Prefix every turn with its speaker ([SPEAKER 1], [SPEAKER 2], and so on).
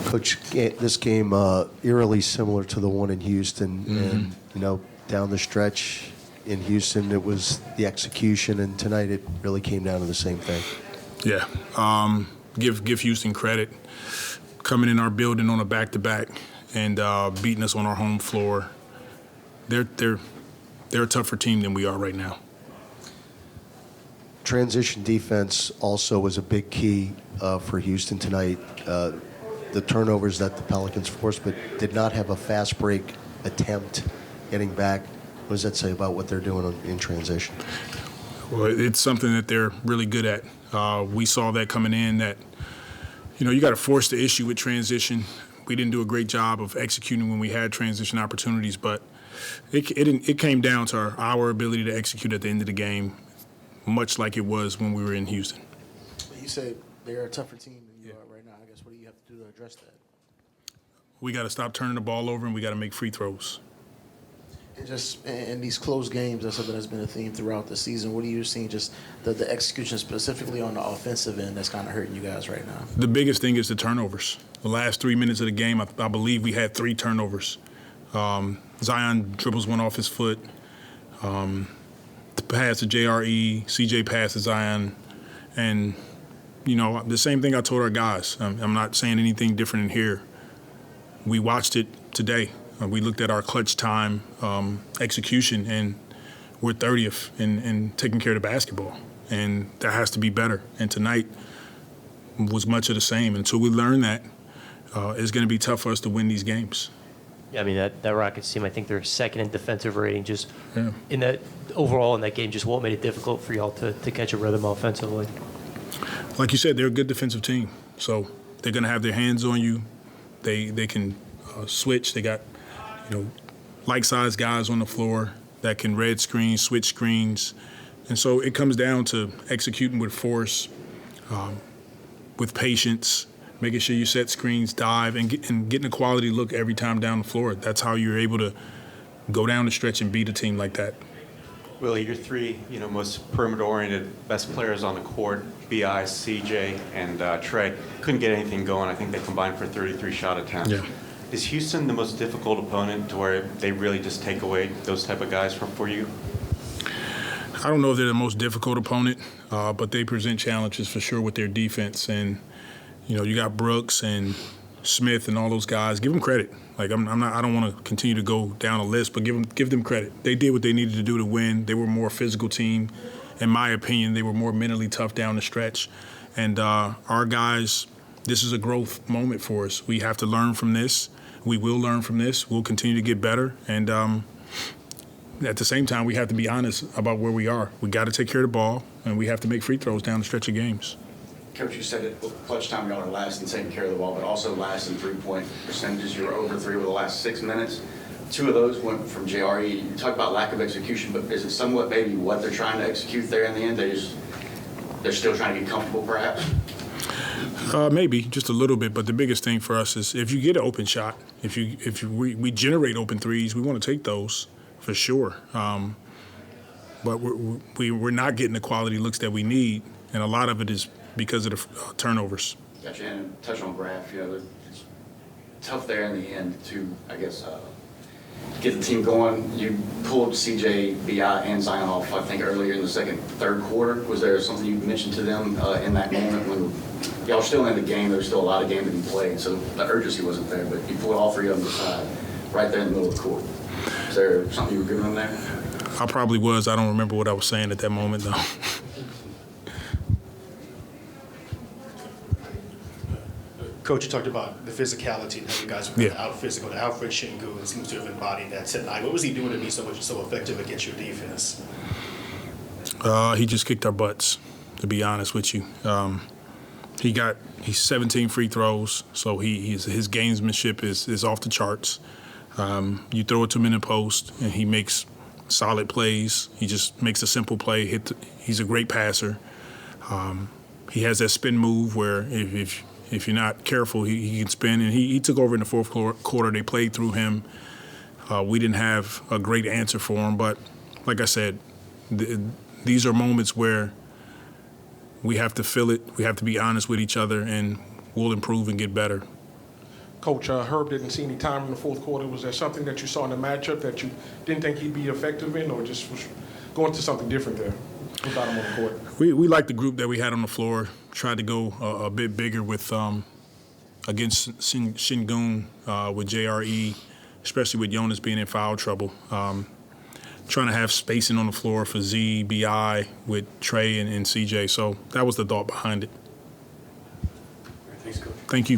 [SPEAKER 1] Coach, this game eerily similar to the one in Houston, and down the stretch in Houston, it was the execution, and tonight it really came down to the same thing.
[SPEAKER 2] Yeah, give Houston credit, coming in our building on a back-to-back and beating us on our home floor. They're a tougher team than we are right now.
[SPEAKER 1] Transition defense also was a big key for Houston tonight. The turnovers that the Pelicans forced, but did not have a fast break attempt getting back. What does that say about what they're doing in transition?
[SPEAKER 2] Well, it's something that they're really good at. We saw that coming in, that you got to force the issue with transition. We didn't do a great job of executing when we had transition opportunities, but it came down to our ability to execute at the end of the game, much like it was when we were in Houston.
[SPEAKER 3] You say they're a tougher team than you are right now. I guess what do you have to do to address that?
[SPEAKER 2] We got to stop turning the ball over, and we got to make free throws.
[SPEAKER 3] And just in these close games, that's something that's been a theme throughout the season. What are you seeing, just the execution specifically on the offensive end, that's kind of hurting you guys right now?
[SPEAKER 2] The biggest thing is the turnovers. The last 3 minutes of the game, I believe we had 3 turnovers. Zion dribbles one off his foot. The pass to JRE, CJ pass to Zion. And, the same thing I told our guys. I'm not saying anything different in here. We watched it today. We looked at our clutch time execution, and we're 30th in taking care of the basketball. And that has to be better. And tonight was much of the same. Until we learn that, it's going to be tough for us to win these games.
[SPEAKER 4] Yeah, I mean, that Rockets team, I think they're second in defensive rating. Just in that overall in that game, just what made it difficult for y'all to catch a rhythm offensively?
[SPEAKER 2] Like you said, they're a good defensive team. So they're going to have their hands on you. They can switch. They got like-sized guys on the floor that can red screen, switch screens. And so it comes down to executing with force, with patience, making sure you set screens, dive, and getting a quality look every time down the floor. That's how you're able to go down the stretch and beat a team like that.
[SPEAKER 5] Willie, your 3, most perimeter-oriented, best players on the court, B.I., C.J., and Trey, couldn't get anything going. I think they combined for 33 shot attempts.
[SPEAKER 2] Yeah.
[SPEAKER 5] Is Houston the most difficult opponent to where they really just take away those type of guys for you?
[SPEAKER 2] I don't know if they're the most difficult opponent, but they present challenges for sure with their defense. And, you got Brooks and Smith and all those guys. Give them credit. Like I don't want to continue to go down a list, but give them credit. They did what they needed to do to win. They were a more physical team. In my opinion, they were more mentally tough down the stretch. And our guys, this is a growth moment for us. We have to learn from this. We will learn from this. We'll continue to get better. And at the same time, we have to be honest about where we are. We got to take care of the ball, and we have to make free throws down the stretch of games.
[SPEAKER 6] Coach, you said at clutch time y'all are last in taking care of the ball, but also last in three-point percentages. You were over 3 over the last 6 minutes. 2 of those went from JRE. You talk about lack of execution, but is it somewhat maybe what they're trying to execute there in the end? They're still trying to get comfortable, perhaps?
[SPEAKER 2] Maybe just a little bit, but the biggest thing for us is if you get an open shot, if we generate open threes, we want to take those for sure. But we're not getting the quality looks that we need, and a lot of it is because of the turnovers.
[SPEAKER 6] Gotcha. And touch on Graf, it's tough there in the end to, I guess, get the team going. You pulled CJ, B.I., and Zion off, I think, earlier in the third quarter. Was there something you mentioned to them in that moment when y'all were still in the game? There was still a lot of game to be played, so the urgency wasn't there, but you pulled all 3 of them aside right there in the middle of the court. Is there something you were giving them there?
[SPEAKER 2] I probably was. I don't remember what I was saying at that moment, though.
[SPEAKER 7] Coach, you talked about the physicality and how you guys were out physical. Alperen Sengun seems to have embodied that tonight. What was he doing to be so effective against your defense?
[SPEAKER 2] He just kicked our butts, to be honest with you. He's 17 free throws, so his gamesmanship is off the charts. You throw it to him in the post, and he makes solid plays. He just makes a simple play. He's a great passer. He has that spin move where if you're not careful, he can spin. And he took over in the fourth quarter. They played through him. We didn't have a great answer for him. But like I said, these are moments where we have to feel it. We have to be honest with each other, and we'll improve and get better.
[SPEAKER 8] Coach, Herb didn't see any time in the fourth quarter. Was there something that you saw in the matchup that you didn't think he'd be effective in, or just was going to something different there without him on the court?
[SPEAKER 2] We liked the group that we had on the floor. Tried to go a bit bigger with against Sengun with JRE, especially with Jonas being in foul trouble. Trying to have spacing on the floor for Z, BI with Trey and CJ. So that was the thought behind it.
[SPEAKER 7] Thanks, Coach.
[SPEAKER 2] Thank you.